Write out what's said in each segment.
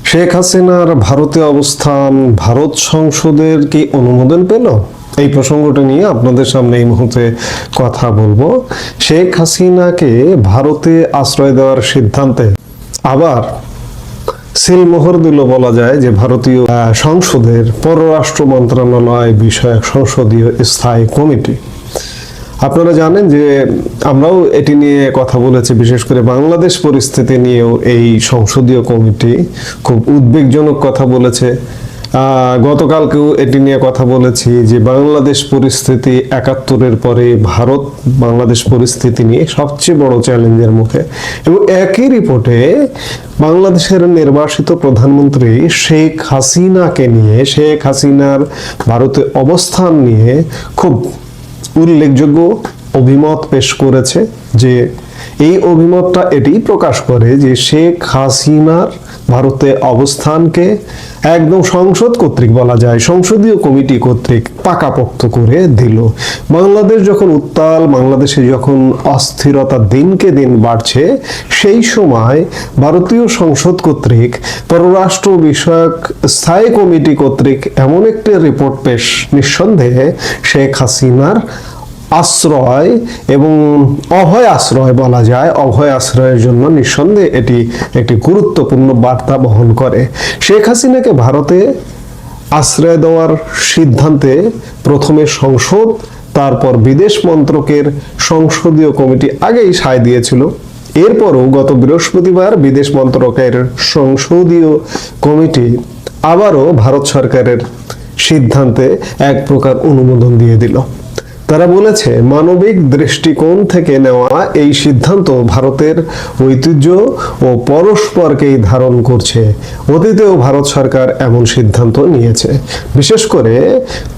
শেখ হাসিনার ভারতে অবস্থান ভারত সংসদের কি অনুমোদন পেল? এই প্রসঙ্গটা নিয়ে আপনাদের সামনে এই মুহূর্তে কথা বলবো। শেখ হাসিনাকে ভারতে আশ্রয় দেওয়ার সিদ্ধান্তে আবার সিলমোহর দিল বলা যায় যে ভারতীয় সংসদের পররাষ্ট্র মন্ত্রণালয় বিষয়ক সংসদীয় স্থায়ী কমিটি। আপনারা জানেন যে আমরাও এটি নিয়ে কথা বলেছি, বিশেষ করে বাংলাদেশ পরিস্থিতি নিয়েও এই সংসদীয় কমিটি খুব উদ্বেগজনক কথা বলেছে। গতকালকেও এটি নিয়ে কথা বলেছি যে বাংলাদেশ পরিস্থিতি ৭১-এর পরে ভারত বাংলাদেশ পরিস্থিতি নিয়ে সবচেয়ে বড় চ্যালেঞ্জের মুখে, এবং একই রিপোর্টে বাংলাদেশের নির্বাসিত প্রধানমন্ত্রী শেখ হাসিনাকে নিয়ে, শেখ হাসিনার ভারতে অবস্থান নিয়ে খুব উল্লেখযোগ্য অভিমত পেশ করেছে। যে এই অভিমতটা এটি প্রকাশ করে যে শেখ হাসিনার ভারতে অবস্থানকে একদম সংসদ কর্তৃক বলা যায় সংসদীয় কমিটি কর্তৃক পাকাপোক্ত করে দিল। বাংলাদেশ যখন উত্তাল, বাংলাদেশে যখন অস্থিরতা দিনকে দিন বাড়ছে, সেই সময় ভারতীয় সংসদ কর্তৃক পররাষ্ট্র বিষয়ক স্থায়ী কমিটি কর্তৃক এমন একটি রিপোর্ট পেশ নিঃসন্দেহে শেখ হাসিনার আশ্রয় এবং অভয় আশ্রয় বলা যায়, অভয় আশ্রয়ের জন্য নিঃসন্দেহে এটি একটি গুরুত্বপূর্ণ বার্তা বহন করে। শেখ হাসিনাকে ভারতে আশ্রয় দেওয়ার সিদ্ধান্তে প্রথমে সংসদ, তারপর বিদেশ মন্ত্রকের সংসদীয় কমিটি আগেই সায় দিয়েছিল। এরপরও গত বৃহস্পতিবার বিদেশ মন্ত্রকের সংসদীয় কমিটি আবারও ভারত সরকারের সিদ্ধান্তে এক প্রকার অনুমোদন দিয়ে দিল। তারা বলেছে, মানবিক দৃষ্টিকোণ থেকে নেওয়া এই সিদ্ধান্ত ভারতের ঐতিহ্য ও পরস্পরকেই ধারণ করছে। অতীতেও ভারত সরকার এমন সিদ্ধান্ত নিয়েছে। বিশেষ করে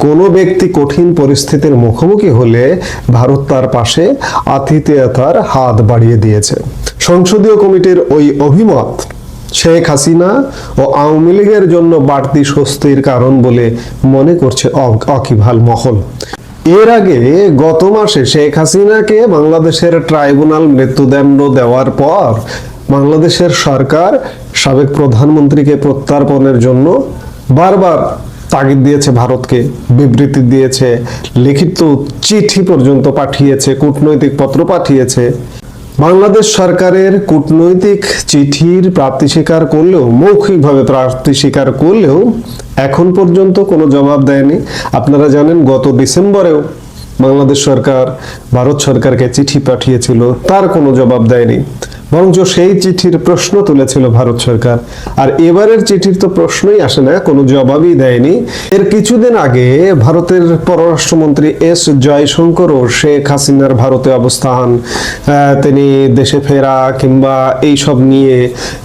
কোনো ব্যক্তি কঠিন পরিস্থিতির মুখোমুখি হলে ভারত তার পাশে আতিথেয়তার হাত বাড়িয়ে দিয়েছে। সংসদীয় কমিটির ওই অভিমত শেখ হাসিনা ও আওয়ামী লীগের জন্য বাড়তি স্বস্তির কারণ বলে মনে করছে ওয়াকিবহাল মহল। এর আগে গত মাসে শেখ হাসিনাকে বাংলাদেশের ট্রাইব্যুনাল মৃত্যুদণ্ড দেওয়ার পর বাংলাদেশের সরকার সাবেক প্রধানমন্ত্রীকে প্রত্যর্পণের জন্য বারবার তাগিদ দিয়েছে, ভারতকে বিবৃতি দিয়েছে, লিখিত চিঠি পর্যন্ত পাঠিয়েছে, কূটনৈতিক পত্র পাঠিয়েছে। বাংলাদেশ সরকারের কূটনৈতিক চিঠির প্রাপ্তি স্বীকার করলেও, মৌখিকভাবে প্রাপ্তি স্বীকার করলেও এখন পর্যন্ত কোনো জবাব দেয়নি। আপনারা জানেন গত ডিসেম্বরেও বাংলাদেশ সরকার ভারত সরকারকে চিঠি পাঠিয়েছিল, তার কোনো জবাব দেয়নি, বরঞ্চ সেই চিঠির প্রশ্ন তুলেছিল ভারত সরকার। আর এবারের চিঠির তো প্রশ্নই আসে না, কোনো জবাবই দেয়নি। এর কিছুদিন আগে ভারতের পররাষ্ট্রমন্ত্রী এস জয়শঙ্করও শেখ হাসিনার ভারতে অবস্থান, তিনি দেশে ফেরা কিংবা এইসব নিয়ে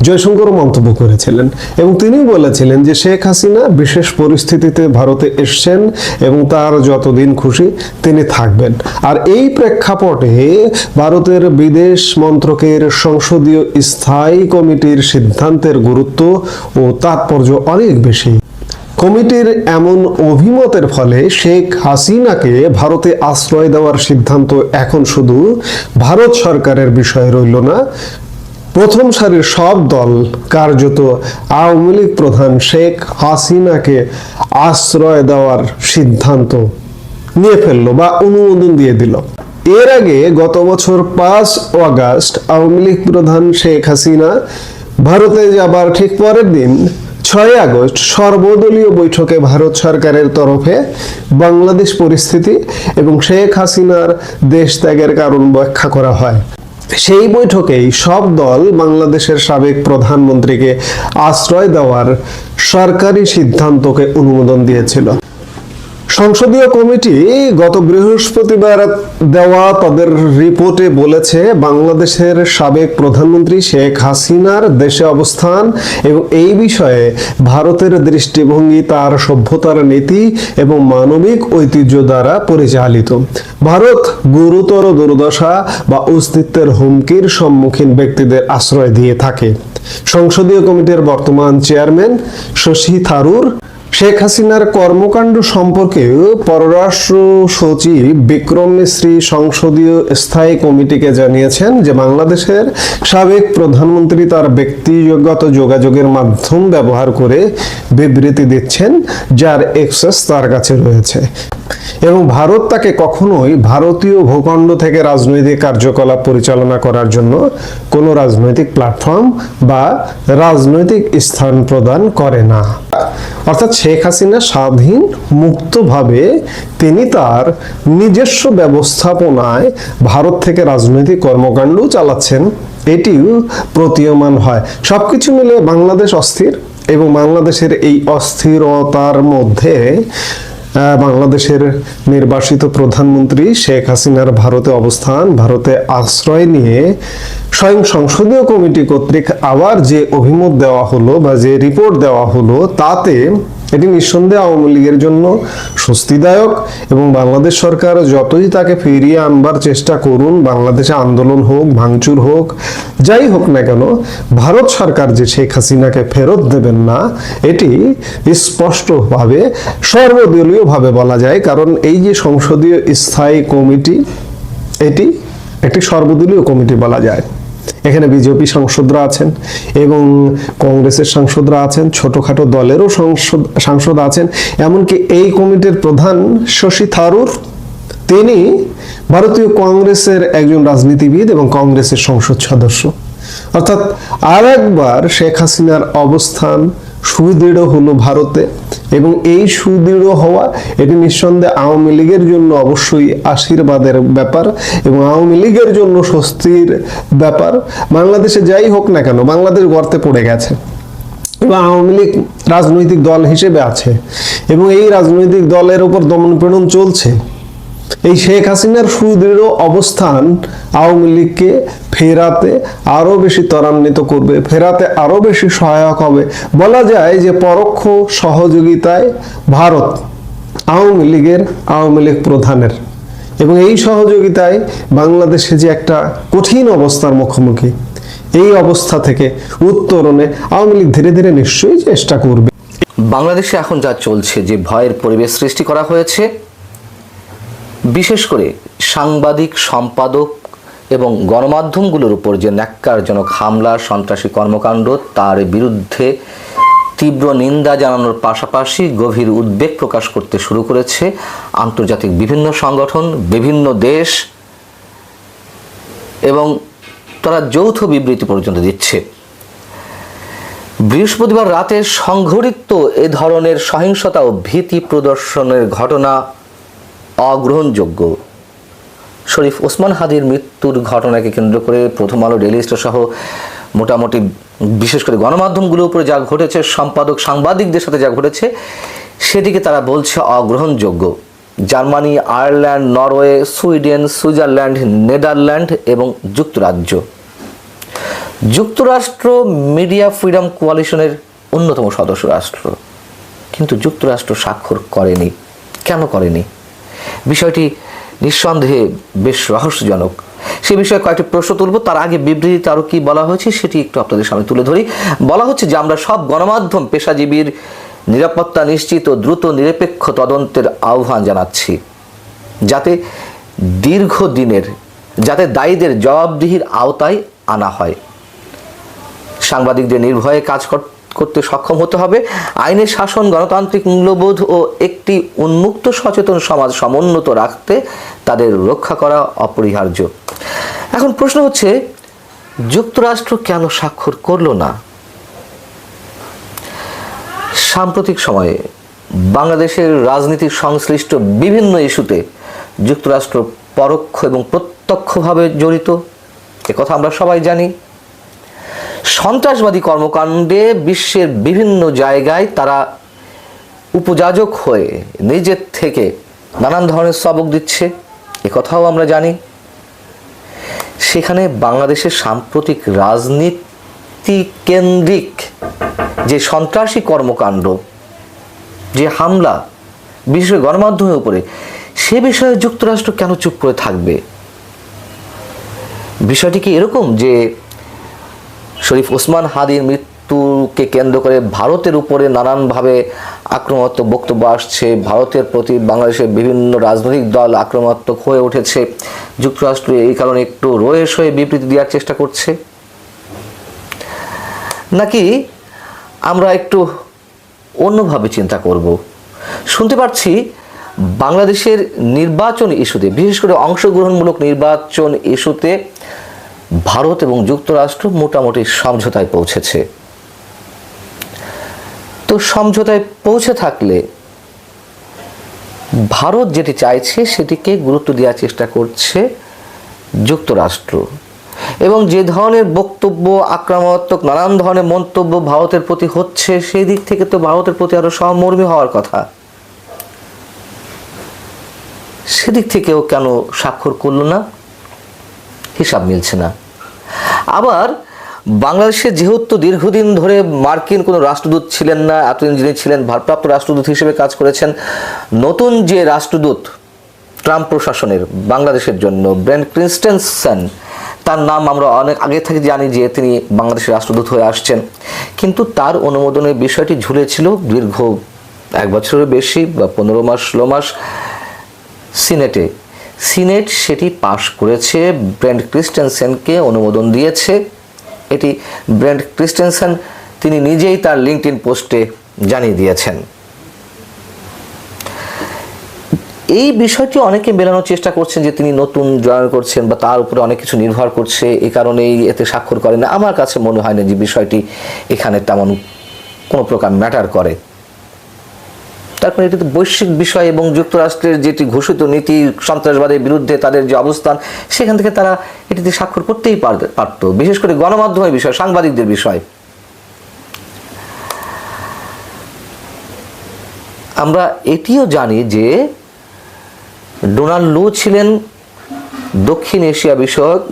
জয়শঙ্করও মন্তব্য করেছিলেন, এবং তিনি বলেছিলেন যে শেখ হাসিনা বিশেষ পরিস্থিতিতে ভারতে এসছেন এবং তার যতদিন খুশি তিনি থাকবেন। আর এই প্রেক্ষাপটে ভারতের বিদেশ মন্ত্রকের সংসদীয় স্থায়ী কমিটির সিদ্ধান্তের গুরুত্ব ও তাৎপর্য অনেক বেশি। কমিটির এমন অভিমতের ফলে শেখ হাসিনাকে ভারতে আশ্রয় দেওয়ার সিদ্ধান্ত এখন শুধু ভারত সরকারের বিষয় রইল না, প্রথম সারির সব দল কার্যত আওয়ামী লীগ প্রধান শেখ হাসিনাকে আশ্রয় দেওয়ার সিদ্ধান্ত নিয়ে ফেললো বা অনুমোদন দিয়ে দিল। এর আগে গত বছর 5 আগস্ট আওয়ামী লীগ প্রধান শেখ হাসিনা ভারতে যাবার ঠিক পরের দিন 6 আগস্ট সর্বদলীয় বৈঠকে ভারত সরকারের তরফে বাংলাদেশ পরিস্থিতি এবং শেখ হাসিনার দেশ ত্যাগের কারণ ব্যাখ্যা করা হয়। সেই বৈঠকেই সব দল বাংলাদেশের সাবেক প্রধানমন্ত্রীকে আশ্রয় দেওয়ার সরকারি সিদ্ধান্তকে অনুমোদন দিয়েছিল। সংসদীয় কমিটি গত বৃহস্পতিবার দেওয়া তাদের রিপোর্টে বলেছে, বাংলাদেশের সাবেক প্রধানমন্ত্রী শেখ হাসিনার দেশে অবস্থান এবং এই বিষয়ে ভারতের দৃষ্টিভঙ্গি তার সভ্যতার নীতি এবং মানবিক ঐতিহ্য দ্বারা পরিচালিত। ভারত গুরুতর দুর্দশা বা অস্তিত্বের হুমকির সম্মুখীন ব্যক্তিদের আশ্রয় দিয়ে থাকে। সংসদীয় কমিটির বর্তমান চেয়ারম্যান শশী থারুর শেখ হাসিনার কর্মকাণ্ড সম্পর্কে পররাষ্ট্র সচিব বিক্রম মিশ্রি সংসদীয় স্থায়ী কমিটিকে জানিয়েছেন যে বাংলাদেশের সাবেক প্রধানমন্ত্রী তার ব্যক্তিগত যোগাযোগের মাধ্যম ব্যবহার করে বিবৃতি দিচ্ছেন যার অ্যাক্সেস তার কাছে রয়েছে এবং ভারত তাকে কখনোই ভারতীয় ভূখণ্ড থেকে রাজনৈতিক কার্যকলাপ পরিচালনা করার জন্য কোনো রাজনৈতিক প্ল্যাটফর্ম বা রাজনৈতিক স্থান প্রদান করে না। অর্থাৎ শেখ হাসিনা স্বাধীন মুক্তভাবে তিনি তার নিজস্ব ব্যবস্থাপনায় ভারত থেকে রাজনৈতিক কর্মকাণ্ড চালাচ্ছেন, এটিও প্রতীয়মান হয়। সবকিছু মিলে বাংলাদেশ অস্থির এবং বাংলাদেশের এই অস্থিরতার মধ্যে বাংলাদেশের নির্বাসিত প্রধানমন্ত্রী শেখ হাসিনার ভারতে অবস্থান, ভারতে আশ্রয় নিয়ে স্বয়ং সংসদীয় কমিটি কর্তৃক আবার যে অভিমত দেওয়া হলো বা যে রিপোর্ট দেওয়া হলো, তাতে এটি নিঃসন্দেহে আওয়ামী লীগের জন্য স্বস্তিদায়ক এবং বাংলাদেশ সরকার যতই তাকে ফিরিয়ে আনবার চেষ্টা করুন, বাংলাদেশে আন্দোলন হোক, ভাঙচুর হোক, যাই হোক না কেন, ভারত সরকার যে শেখ হাসিনাকে ফেরত দেবেন না, এটি স্পষ্টভাবে সর্বদলীয়ভাবে বলা যায়। কারণ এই যে সংসদীয় স্থায়ী কমিটি, এটি একটি সর্বদলীয় কমিটি বলা যায়। এখানে বিজেপি সাংসদরা আছেন এবং কংগ্রেসের সাংসদরা আছেন, ছোটখাটো দলেরও সাংসদ আছেন। এমনকি এই কমিটির প্রধান শশী থারুর, তিনি ভারতীয় কংগ্রেসের একজন রাজনীতিবিদ এবং কংগ্রেসের সংসদ সদস্য। অর্থাৎ আর একবার শেখ হাসিনার অবস্থান সুদৃঢ় হলো ভারতে এবং এই সুদৃঢ় হওয়া এটি নিঃসন্দেহে আওয়ামী লীগের জন্য অবশ্যই আশীর্বাদের ব্যাপার এবং আওয়ামী লীগের জন্য স্বস্তির ব্যাপার। বাংলাদেশে যাই হোক না কেন, বাংলাদেশ গর্তে পড়ে গেছে এবং আওয়ামী লীগ রাজনৈতিক দল হিসেবে আছে এবং এই রাজনৈতিক দলের উপর দমনপীড়ন চলছে। এই শেখ হাসিনার সুদৃঢ় অবস্থান আওয়ামী লীগকে ফেরাতে আরো বেশি ত্বরান্বিত করবে, ফেরাতে আরো বেশি সহায়ক হবে। বলা যায় যে পরোক্ষ সহযোগিতায় ভারত আওয়ামী লীগ প্রধানের এবং এই সহযোগিতায় বাংলাদেশে যে একটা কঠিন অবস্থার মুখোমুখি, এই অবস্থা থেকে উত্তরণে আওয়ামী লীগ ধীরে ধীরে নিশ্চয়ই চেষ্টা করবে। বাংলাদেশে এখন যা চলছে, যে ভয়ের পরিবেশ সৃষ্টি করা হয়েছে, বিশেষ করে সাংবাদিক, সম্পাদক এবং গণমাধ্যমগুলোর উপর যে ন্যাক্কারজনক হামলা, সন্ত্রাসী কর্মকাণ্ড, তার বিরুদ্ধে তীব্র নিন্দা জানানোর পাশাপাশি গভীর উদ্বেগ প্রকাশ করতে শুরু করেছে আন্তর্জাতিক বিভিন্ন সংগঠন, বিভিন্ন দেশ, এবং তারা যৌথ বিবৃতি পর্যন্ত দিচ্ছে। বৃহস্পতিবার রাতে সংঘটিত এ ধরনের সহিংসতা ও ভীতি প্রদর্শনের ঘটনা অগ্রহণযোগ্য। শরীফ ওসমান হাদির মৃত্যুর ঘটনাকে কেন্দ্র করে প্রথম আলো, ডেইলি স্টার সহ মোটামুটি বিশেষ করে গণমাধ্যমগুলোর উপরে যা ঘটেছে, সম্পাদক সাংবাদিকদের সাথে যা ঘটেছে, সেটিকে তারা বলছে অগ্রহণযোগ্য। Germany, Ireland, Norway, Sweden, Switzerland, Netherland এবং যুক্তরাষ্ট্র মিডিয়া ফ্রিডম কোয়ালিশনের অন্যতম সদস্য রাষ্ট্র, কিন্তু যুক্তরাষ্ট্র স্বাক্ষর করেনি। কেন করেনি? বিষয়টি নিঃসন্দেহে বেশ রহস্যজনক। সে বিষয়ে কয়েকটি প্রশ্ন তুলব। তার আগে বিবৃতিতে আরও কি বলা হয়েছে সেটি একটু আপনাদের সামনে তুলে ধরি। বলা হচ্ছে যে আমরা সব গণমাধ্যম পেশাজীবীর নিরাপত্তা নিশ্চিত ও দ্রুত নিরপেক্ষ তদন্তের আহ্বান জানাচ্ছি, যাতে দায়ীদের জবাবদিহির আওতায় আনা হয়। সাংবাদিকদের নির্ভয়ে কাজ করতে সক্ষম হতে হবে। আইনের শাসন, গণতান্ত্রিক মূল্যবোধ ও একটি উন্মুক্ত সচেতন সমাজ সমুন্নত রাখতে তাদের রক্ষা করা অপরিহার্য। এখন প্রশ্ন হচ্ছে, যুক্তরাষ্ট্র কেন স্বাক্ষর করল না? সাম্প্রতিক সময়ে বাংলাদেশের রাজনীতির সংশ্লিষ্ট বিভিন্ন ইস্যুতে যুক্তরাষ্ট্র পরোক্ষ এবং প্রত্যক্ষভাবে জড়িত, একথা আমরা সবাই জানি। সন্ত্রাসবাদী কর্মকাণ্ডে বিশ্বের বিভিন্ন জায়গায় তারা উপযাজক হয়ে নিজের থেকে নানান ধরনের সবক দিচ্ছে, একথাও আমরা জানি। সেখানে বাংলাদেশের সাম্প্রতিক রাজনীতি কেন্দ্রিক যে সন্ত্রাসী কর্মকাণ্ড, যে হামলা, বিশেষ করে গণমাধ্যমের উপরে, সে বিষয়ে যুক্তরাষ্ট্র কেন চুপ করে থাকবে? বিষয়টি কি এরকম যে শরীফ ওসমান হাদির মৃত্যুর কে কেন্দ্র করে ভারতের উপরে নানানভাবে আক্রমণাত্মক বক্তব্য আসছে। ভারতের প্রতি বাংলাদেশের বিভিন্ন রাজনৈতিক দল আক্রমণাত্মক হয়ে উঠেছে। যুক্তরাষ্ট্র এই কারণে একটু রয়েস হয়ে বিবৃতি দেওয়ার চেষ্টা করছে, নাকি আমরা একটু অন্যভাবে চিন্তা করব? শুনতে পাচ্ছি বাংলাদেশের নির্বাচন ইস্যুতে, বিশেষ করে অংশগ্রহণমূলক নির্বাচন ইস্যুতে ভারত এবং যুক্তরাষ্ট্র মোটামুটি সমঝোতায় পৌঁছেছে। তো সমঝোতায় পৌঁছে থাকলে ভারত যেটি চাইছে সেটিকে গুরুত্ব দেওয়ার চেষ্টা করছে যুক্তরাষ্ট্র, এবং যে ধরনের বক্তব্য, আক্রমণাত্মক নানান ধরনের মন্তব্য ভারতের প্রতি হচ্ছে, সেই দিক থেকে তো ভারতের প্রতি আরো সহমর্মী হওয়ার কথা। সেদিক থেকেও কেন স্বাক্ষর করল না, হিসাব মিলছে না। আবার বাংলাদেশে যেহেতু দীর্ঘদিন ধরে মার্কিন কোনো রাষ্ট্রদূত ছিলেন না, এতদিন যিনি ছিলেন ভারপ্রাপ্ত রাষ্ট্রদূত হিসেবে কাজ করেছেন, নতুন যে রাষ্ট্রদূত ট্রাম্প প্রশাসনের বাংলাদেশের জন্য ব্রেন্ট ক্রিস্টেনসেন, তার নাম আমরা অনেক আগে থেকে জানি যে তিনি বাংলাদেশের রাষ্ট্রদূত হয়ে আসছেন, কিন্তু তার অনুমোদনের বিষয়টি ঝুলেছিল দীর্ঘ 1 বছরের বেশি বা 15 মাস 16 মাস সিনেটে। সিনেট সেটি পাশ করেছে, ব্রেন্ট ক্রিস্টেনসেনকে অনুমোদন দিয়েছে। এটি ব্রেন্ট ক্রিস্টেনসেন তিনি নিজেই তার লিঙ্কডইন পোস্টে জানিয়ে দিয়েছেন। এই বিষয়টি অনেকে মেলানোর চেষ্টা করছেন যে তিনি নতুন জয়েন করছেন বা তার উপরে অনেক কিছু নির্ভর করছে, এই কারণেই এতে স্বাক্ষর করেন না। আমার কাছে মনে হয় না যে বিষয়টি এখানে তেমন কোনো প্রকার ম্যাটার করে। তারপরে এটি তো বৈশ্বিক বিষয়, এবং যুক্তরাষ্ট্রের যেটি ঘোষিত নীতি সন্ত্রাসবাদের বিরুদ্ধে তাদের যে অবস্থান, সেখান থেকে তারা এটিতে স্বাক্ষর করতেই পারত, বিশেষ করে গণমাধ্যমের বিষয়, সাংবাদিকদের বিষয়। আমরা এটিও জানি যে ডোনাল্ড লু ছিলেন দক্ষিণ এশিয়া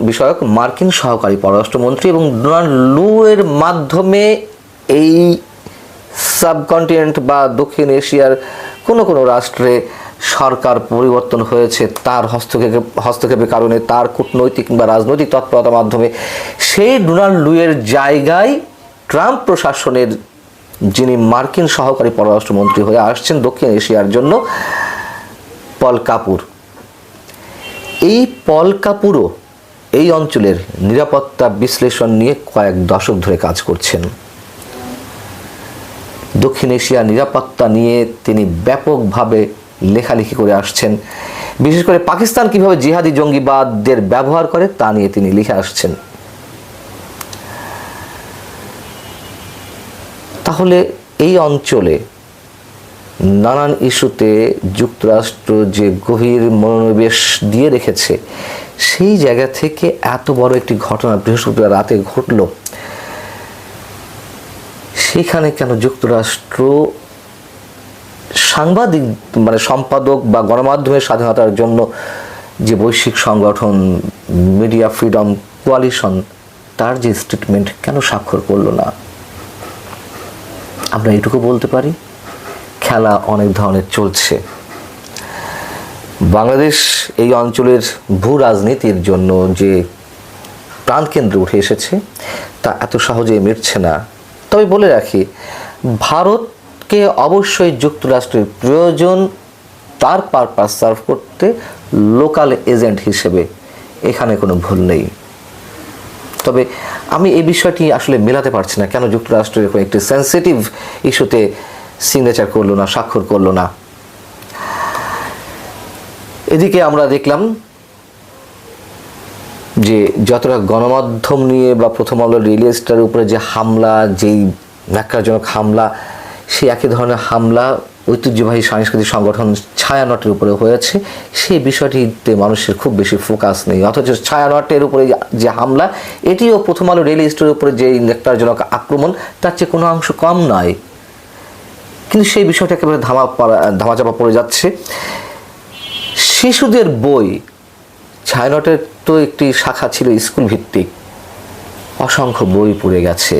বিষয়ক মার্কিন সহকারী পররাষ্ট্রমন্ত্রী, এবং ডোনাল্ড লু এর মাধ্যমে এই সাবকন্টিনেন্ট বা দক্ষিণ এশিয়ার কোনো রাষ্ট্রে সরকার পরিবর্তন হয়েছে তার হস্তক্ষেপের কারণে, তার কূটনৈতিক বা রাজনৈতিক তৎপরতার মাধ্যমে। সেই ডোনাল্ড লু এর জায়গায় ট্রাম্প প্রশাসনের যিনি মার্কিন সহকারী পররাষ্ট্রমন্ত্রী হয়ে আসছেন দক্ষিণ এশিয়ার জন্য, পল কাপুর। এই পল কাপুরও এই অঞ্চলের নিরাপত্তা বিশ্লেষণ নিয়ে কয়েক দশক ধরে কাজ করছেন। দক্ষিণ এশিয়ার নিরাপত্তা নিয়ে তিনি ব্যাপকভাবে লেখালেখি করে আসছেন, বিশেষ করে পাকিস্তান কিভাবে জিহাদি জঙ্গিবাদদের ব্যবহার করে তা নিয়ে তিনি লিখে আসছেন। তাহলে এই অঞ্চলে নানান ইস্যুতে যুক্তরাষ্ট্র যে গভীর মনোনিবেশ দিয়ে রেখেছে, সেই জায়গা থেকে এত বড় একটি ঘটনা বৃহস্পতিবার রাতে ঘটল, সেখানে কেন যুক্তরাষ্ট্র সাংবাদিক সম্পাদক বা গণমাধ্যমের স্বাধীনতার জন্য যে বৈশ্বিক সংগঠন মিডিয়া ফ্রিডম কোয়ালিশন, তার যে স্টেটমেন্ট কেন স্বাক্ষর করলো না? আমরা এটুকু বলতে পারি, খেলা অনেক ধরনের চলছে। বাংলাদেশ এই অঞ্চলের ভূ রাজনীতির জন্য যে প্রাণকেন্দ্রে উঠে এসেছে, তা এত সহজেই মিটছে না। তবে বলে রাখি, ভারতকে অবশ্যই যুক্তরাষ্ট্রের প্রয়োজন তার পারপাস সার্ভ করতে লোকাল এজেন্ট হিসেবে, এখানে কোনো ভুল নেই। তবে আমি এই বিষয়টি আসলে মেলাতে পারছি না, কেন যুক্তরাষ্ট্র এরকম একটি সেন্সিটিভ ইস্যুতে সিগনেচার করলো না, স্বাক্ষর করলো না। এদিকে আমরা দেখলাম যে যতটা গণমাধ্যম নিয়ে বা প্রথম আলো রিয়েল এস্টেটের উপরে যে হামলা, যেই ন্যাক্কারজনক হামলা, সেই একই ধরনের হামলা ঐতিহ্যবাহী সাংস্কৃতিক সংগঠন ছায়ানটের উপরে হয়েছে, সেই বিষয়টিতে মানুষের খুব বেশি ফোকাস নেই। অথচ ছায়ানটের উপরে যে হামলা, এটিও প্রথম আলো রিয়েল এস্টেটের উপরে যে ন্যাক্কারজনক আক্রমণ, তার চেয়ে কোনো অংশ কম নয়, কিন্তু সেই বিষয়টা একেবারে ধামাচাপা পড়ে যাচ্ছে। শিশুদের বই, ছায়ানটের তো একটি শাখা ছিল স্কুল ভিত্তিক, অসংখ্য বই পড়ে গেছে,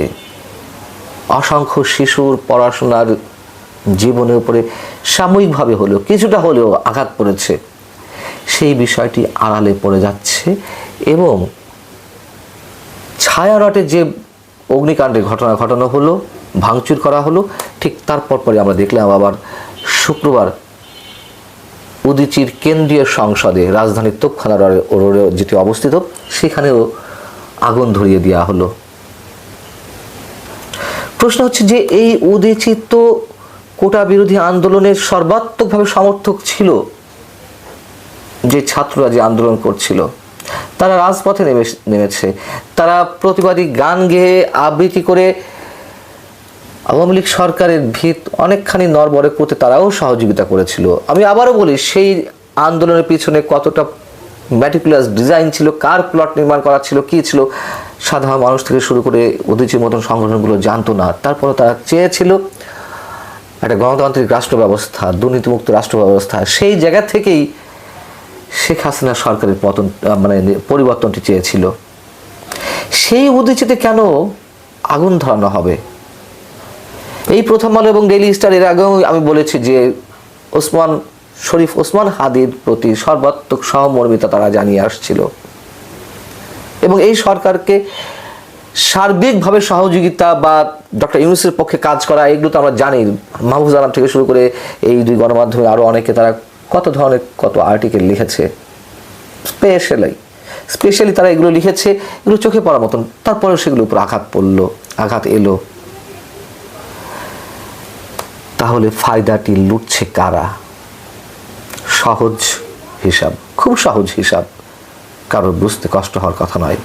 অসংখ্য শিশুর পড়াশোনার জীবনের উপরে সাময়িকভাবে হলেও কিছুটা হলেও আঘাত পড়েছে, সেই বিষয়টি আড়ালে পড়ে যাচ্ছে। এবং ছায়ানটে যে অগ্নিকাণ্ডের ঘটনা ঘটানো হলো, ভাঙচুর করা হলো। ঠিক তারপর পরে আমরা দেখলাম আবার শুক্রবার উদীচীর কেন্দ্রীয় সংসদে রাজধানীর তোপখানা রোডে যেটি অবস্থিত সেখানেও আগুন ধরিয়ে দেওয়া হলো। প্রশ্ন হচ্ছে যে এই উদীচী তো কোটা বিরোধী আন্দোলনের সর্বাত্মকভাবে সমর্থক ছিল, যে ছাত্ররা যে আন্দোলন করছিল তারা রাজপথে নেমেছে, তারা প্রতিবাদী গান গেয়ে আবৃত্তি করে আওয়ামী লীগ সরকারের ভিত অনেকখানি নড়বড়ে করতে তারাও সহযোগিতা করেছিল। আমি আবারও বলি, সেই আন্দোলনের পিছনে কতটা ম্যাটিকুলাস ডিজাইন ছিল, কার প্লট নির্মাণ করা ছিল, কী ছিল, সাধারণ মানুষ থেকে শুরু করে উদীচীর মতন সংগঠনগুলো জানতো না। তারপরে তারা চেয়েছিল একটা গণতান্ত্রিক রাষ্ট্র ব্যবস্থা, দুর্নীতিমুক্ত রাষ্ট্র ব্যবস্থা। সেই জায়গা থেকেই শেখ হাসিনা সরকারের পতন পরিবর্তনটি চেয়েছিল। সেই উদীচীতে কেন আগুন ধরানো হবে? এই প্রথম আলো এবং ডেইলি স্টার এর আগেও আমি বলেছি যে শরীফ ওসমান হাদির প্রতি সর্বাত্মক সহমর্মিতা তারা জানিয়ে আসছিল এবং এই সরকারকে সার্বিকভাবে সহযোগিতা বা ডক্টর ইউনূসের পক্ষে কাজ করা, এগুলো তো আমরা জানি। মাহফুজ আলম থেকে শুরু করে এই দুই গণমাধ্যমে আরও অনেকে তারা কত ধরনের কত আর্টিকেল লিখেছে, স্পেশালি তারা এগুলো লিখেছে, এগুলো চোখে পড়ার মতন। তারপরেও সেগুলোর উপর আঘাত এলো। তাহলে ফায়দাটি লুটছে কারা? সহজ হিসাব, খুব সহজ হিসাব, কারোর বুঝতে কষ্ট হওয়ার কথা নয়।